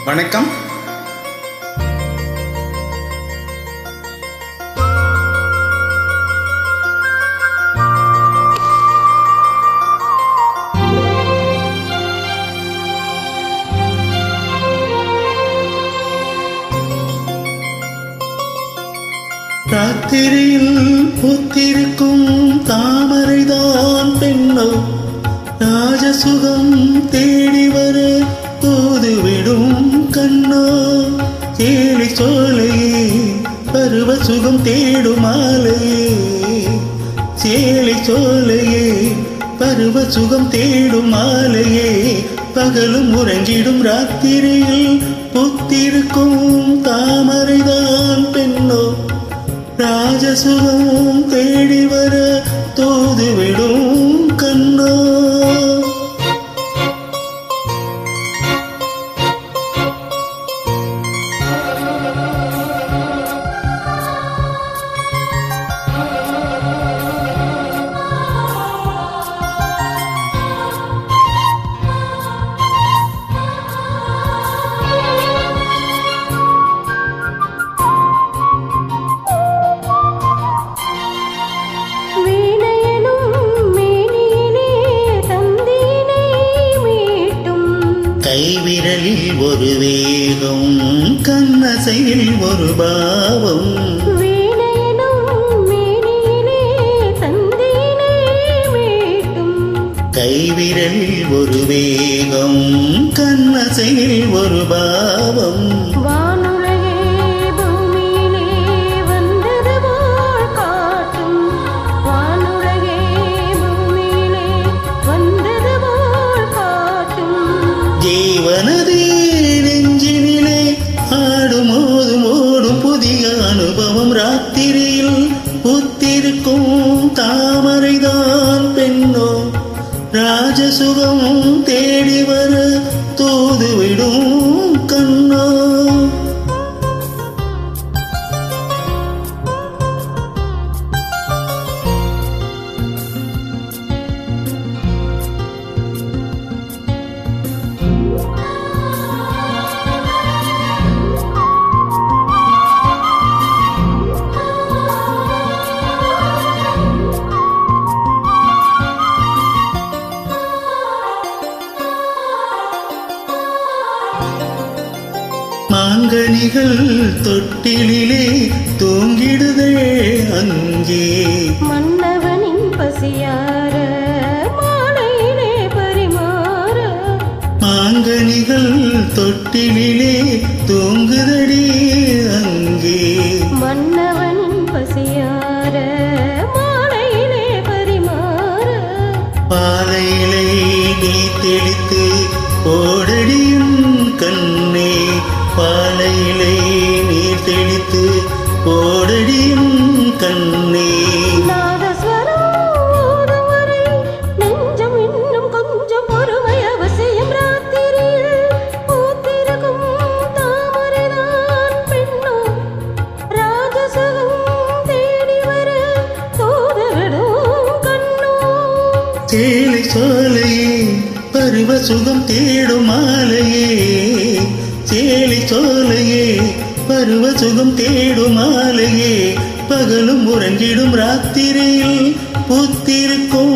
வணக்கம். ராத்திரியில் பூத்திருக்கும் தாமரைதான் பெண்ணோ, ராஜசுகம் தேடி வர தூதுவிடும் கண்ணோ. சேலை சோலையே பருவ சுகம் தேடும் மாலையே, சேலை சோலையே பருவ சுகம் தேடும் மாலையே. பகலும் உறங்கிடும் ராத்திரியில் பூத்திருக்கும் தாமரைதான் பெண்ணோ, ராஜசுகம் தேடி வர தூதுவிடும் கண்ணோ. கைவிரலில் ஒரு வேகம், கண்ணசையில் ஒரு பாவம், கைவிரலில் ஒரு வேகம், கண்ணசையில் ஒரு பாவம். ஜீவனதே நெஞ்சினிலே ஆடும் ஓதும் ஓடும் புதிய அனுபவம். ராத்திரியில் பூத்திருக்கும் தாமரைதான் பெண்ணோ, ராஜசுகம் தேடி வர தூதுவிடும் கண்ணோ. மாங்கனிகள் தொட்டிலே தூங்கிடுதே அங்கே, மன்னவனின் பசியார மாலையிலே பரிமாற. மாங்கனிகள் தொட்டிலே தூங்குதடி அங்கே, மன்னவனின் பசியார மாலையிலே பரிமாற. பாலையிலே நீ தெளித்து ஓடடியும் கண்ணே, பாலையிலே நீர் தெளித்து ஓடடியும் கண்ணே. நாதஸ்வரம் நெஞ்சம் இன்னும் கொஞ்சம் பொறுமை அவசியம். ராத்திரியில் பூத்திருக்கும் தாமரைதான் பெண்ணோ, ராஜசுகம் தேடி வர தூதுவிடும் கண்ணோ. சேலை சோலையே பருவ சுகம் தேடும் மாலையே, சேலை சோலையே பருவ சுகம் தேடும் மாலையே. பகலும் உறங்கிடும் ராத்திரியில் பூத்திருக்கும்